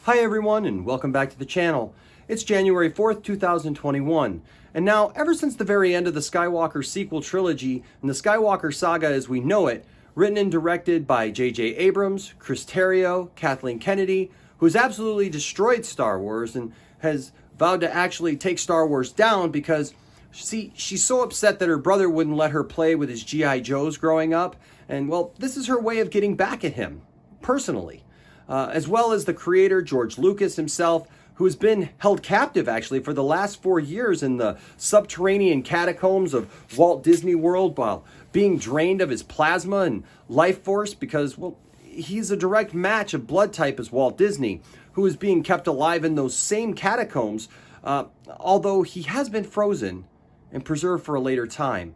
Hi everyone and welcome back to the channel. It's January 4th, 2021. And now, ever since the very end of the Skywalker sequel trilogy and the Skywalker saga as we know it, written and directed by J.J. Abrams, Chris Terrio, Kathleen Kennedy, who's absolutely destroyed Star Wars and has vowed to actually take Star Wars down because, see, she's so upset that her brother wouldn't let her play with his G.I. Joes growing up. And, well, this is her way of getting back at him, personally. As well as the creator, George Lucas himself, who has been held captive, actually, for the last 4 years in the subterranean catacombs of Walt Disney World while being drained of his plasma and life force because, well, he's a direct match of blood type as Walt Disney, who is being kept alive in those same catacombs, although he has been frozen and preserved for a later time.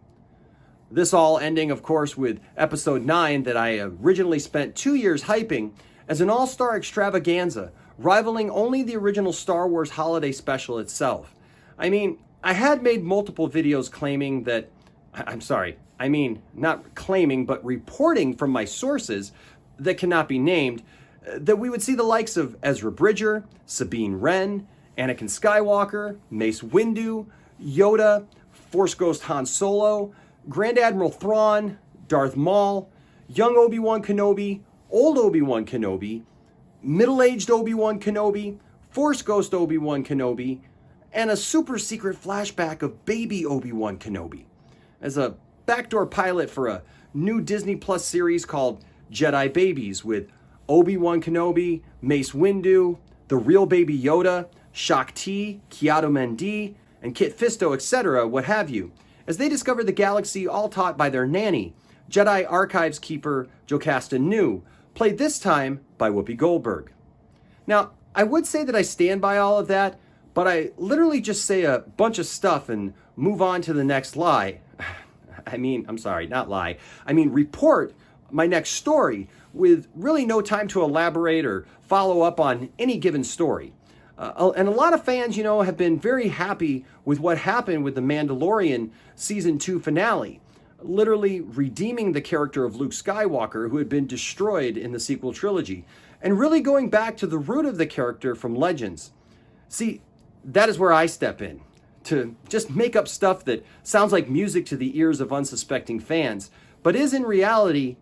This all ending, of course, with Episode 9 that I originally spent 2 years hyping as an all-star extravaganza, rivaling only the original Star Wars holiday special itself. I mean, I had made multiple videos claiming that, not claiming, but reporting from my sources that cannot be named, that we would see the likes of Ezra Bridger, Sabine Wren, Anakin Skywalker, Mace Windu, Yoda, Force Ghost Han Solo, Grand Admiral Thrawn, Darth Maul, young Obi-Wan Kenobi, old Obi-Wan Kenobi, middle-aged Obi-Wan Kenobi, Force Ghost Obi-Wan Kenobi, and a super secret flashback of baby Obi-Wan Kenobi as a backdoor pilot for a new Disney Plus series called Jedi Babies with Obi-Wan Kenobi, Mace Windu, the real baby Yoda, Shakti, Kiado-Mendi, and Kit Fisto, etc., what have you, as they discover the galaxy all taught by their nanny, Jedi Archives keeper Jocasta Nu, played this time by Whoopi Goldberg. Now, I would say that I stand by all of that, but I literally just say a bunch of stuff and move on to the next report my next story with really no time to elaborate or follow up on any given story. And a lot of fans, have been very happy with what happened with The Mandalorian Season 2 finale, literally redeeming the character of Luke Skywalker, who had been destroyed in the sequel trilogy, and really going back to the root of the character from Legends. See, that is where I step in, to just make up stuff that sounds like music to the ears of unsuspecting fans, but is in reality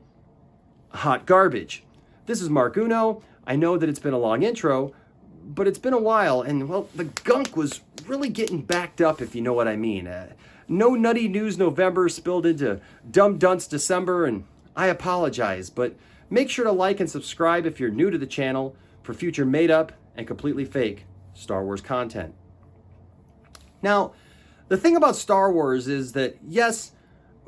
hot garbage. This is Mark Unoh. I know that it's been a long intro, but it's been a while, and, well, the gunk was really getting backed up, if you know what I mean. No Nutty News November spilled into Dumb Dunce December, and I apologize, but make sure to like and subscribe if you're new to the channel for future made-up and completely fake Star Wars content. Now, the thing about Star Wars is that, yes,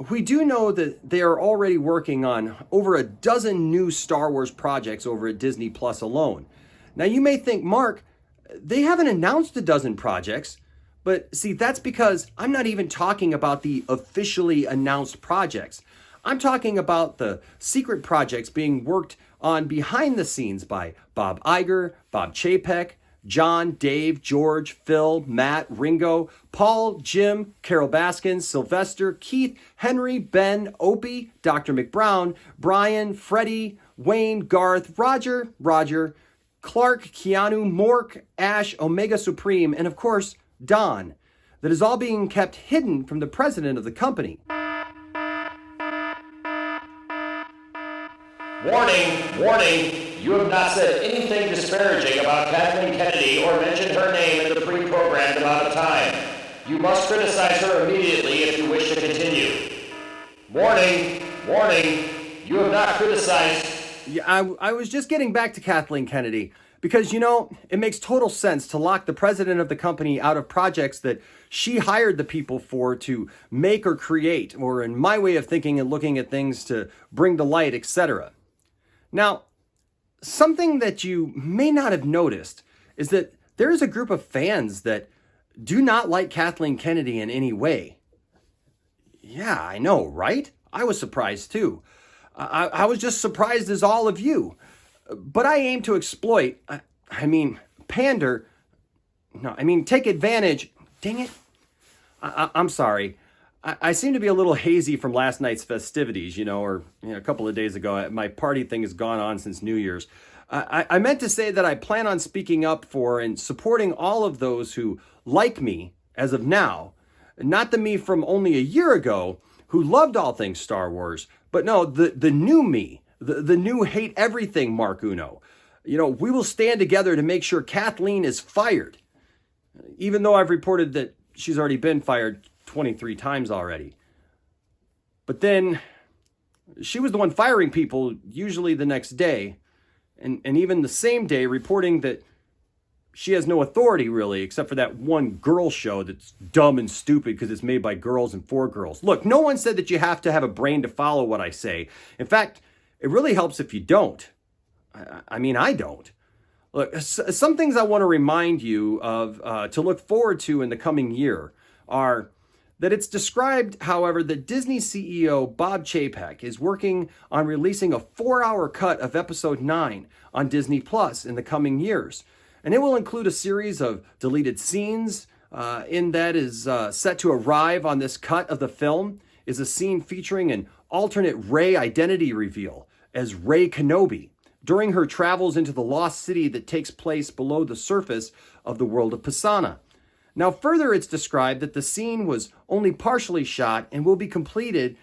we do know that they are already working on over a dozen new Star Wars projects over at Disney Plus alone. Now, you may think, Mark, they haven't announced a dozen projects. But see, that's because I'm not even talking about the officially announced projects. I'm talking about the secret projects being worked on behind the scenes by Bob Iger, Bob Chapek, John, Dave, George, Phil, Matt, Ringo, Paul, Jim, Carol Baskins, Sylvester, Keith, Henry, Ben, Opie, Dr. McBrown, Brian, Freddie, Wayne, Garth, Roger, Clark, Keanu, Mork, Ash, Omega Supreme, and of course, Don, that is all being kept hidden from the president of the company. Warning, you have not said anything disparaging about Kathleen Kennedy or mentioned her name in the pre-programmed amount of time. You must criticize her immediately if you wish to continue. Warning, you have not criticized... Yeah, I was just getting back to Kathleen Kennedy. Because, it makes total sense to lock the president of the company out of projects that she hired the people for to make or create, or in my way of thinking and looking at things to bring to light, etc. Now, something that you may not have noticed is that there is a group of fans that do not like Kathleen Kennedy in any way. Yeah, I know, right? I was surprised too. I was just surprised as all of you. But I aim to exploit, take advantage. Dang it. I'm sorry. I seem to be a little hazy from last night's festivities, a couple of days ago. My party thing has gone on since New Year's. I meant to say that I plan on speaking up for and supporting all of those who like me as of now, not the me from only a year ago who loved all things Star Wars, but no, the new me, the new hate everything Mark Unoh. You know, we will stand together to make sure Kathleen is fired, even though I've reported that she's already been fired 23 times already. But then she was the one firing people, usually the next day, and even the same day reporting that she has no authority really, except for that one girl show that's dumb and stupid because it's made by girls and for girls. Look, no one said that you have to have a brain to follow what I say. In fact, it really helps if you don't. I mean, I don't. Look, some things I want to remind you of to look forward to in the coming year are that it's described, however, that Disney CEO Bob Chapek is working on releasing a 4-hour cut of Episode 9 on Disney Plus in the coming years. And it will include a series of deleted scenes. In that is set to arrive on this cut of the film is a scene featuring an alternate Rey identity reveal as Rey Kenobi during her travels into the lost city that takes place below the surface of the world of Pisana. Now, further, it's described that the scene was only partially shot and will be completed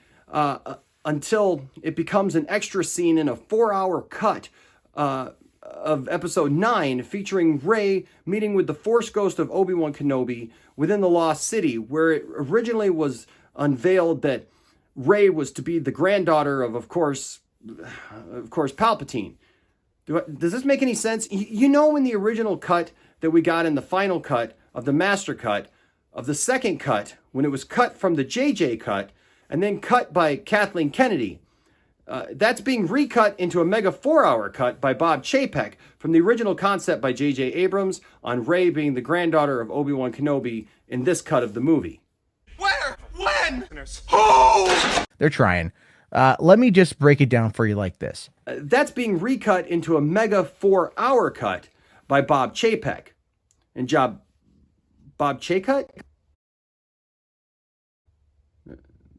until it becomes an extra scene in a 4-hour cut of Episode 9, featuring Rey meeting with the Force Ghost of Obi-Wan Kenobi within the Lost City, where it originally was unveiled that Rey was to be the granddaughter of course, Palpatine. Does this make any sense? You know, in the original cut that we got in the final cut of the master cut of the second cut, when it was cut from the JJ cut and then cut by Kathleen Kennedy, that's being recut into a mega 4-hour cut by Bob Chapek from the original concept by J.J. Abrams on Rey being the granddaughter of Obi-Wan Kenobi in this cut of the movie. Where? When? Who? They're trying. Let me just break it down for you like this. That's being recut into a mega 4-hour cut by Bob Chapek. And Bob Chapek?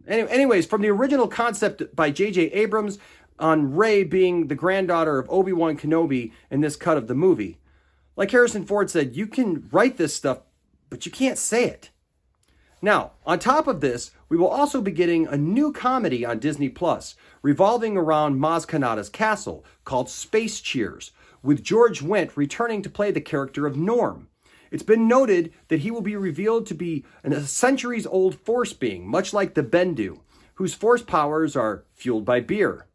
Anyways, from the original concept by J.J. Abrams on Rey being the granddaughter of Obi-Wan Kenobi in this cut of the movie. Like Harrison Ford said, you can write this stuff, but you can't say it. Now, on top of this, we will also be getting a new comedy on Disney Plus revolving around Maz Kanata's castle called Space Cheers, with George Wendt returning to play the character of Norm. It's been noted that he will be revealed to be a centuries-old force being, much like the Bendu, whose force powers are fueled by beer.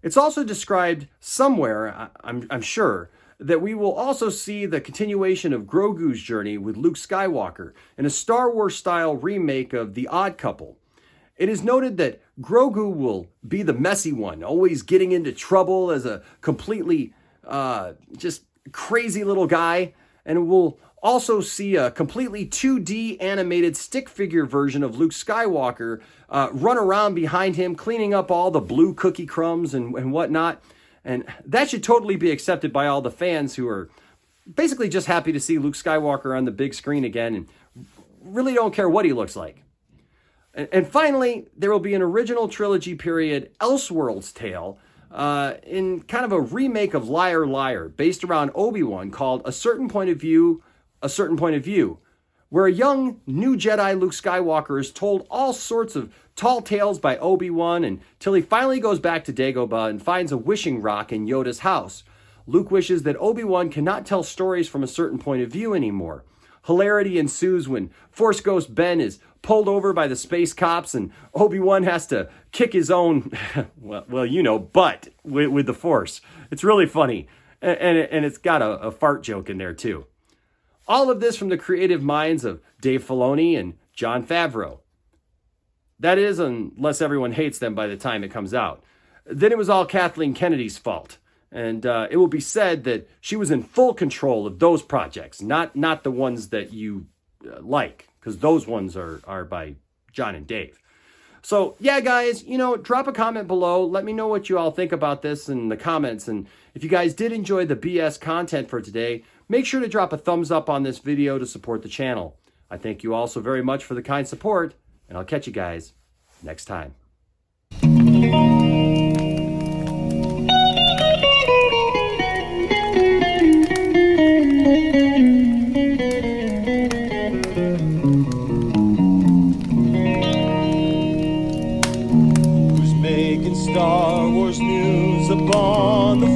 It's also described somewhere, I'm sure, that we will also see the continuation of Grogu's journey with Luke Skywalker in a Star Wars-style remake of The Odd Couple. It is noted that Grogu will be the messy one, always getting into trouble as a completely just crazy little guy, and we'll also see a completely 2D animated stick figure version of Luke Skywalker run around behind him, cleaning up all the blue cookie crumbs and whatnot. And that should totally be accepted by all the fans who are basically just happy to see Luke Skywalker on the big screen again and really don't care what he looks like. And finally, there will be an original trilogy period Elseworlds tale in kind of a remake of Liar Liar based around Obi-Wan called A Certain Point of View, where a young new Jedi Luke Skywalker is told all sorts of tall tales by Obi-Wan until he finally goes back to Dagobah and finds a wishing rock in Yoda's house. Luke wishes that Obi-Wan cannot tell stories from a certain point of view anymore. Hilarity ensues when Force Ghost Ben is pulled over by the space cops and Obi-Wan has to kick his own, butt with the Force. It's really funny. And it's got a fart joke in there too. All of this from the creative minds of Dave Filoni and Jon Favreau. That is, unless everyone hates them by the time it comes out. Then it was all Kathleen Kennedy's fault. And it will be said that she was in full control of those projects, not the ones that you like, because those ones are by John and Dave. So, yeah, guys, drop a comment below. Let me know what you all think about this in the comments. And if you guys did enjoy the BS content for today, make sure to drop a thumbs up on this video to support the channel. I thank you all so very much for the kind support, and I'll catch you guys next time. upon the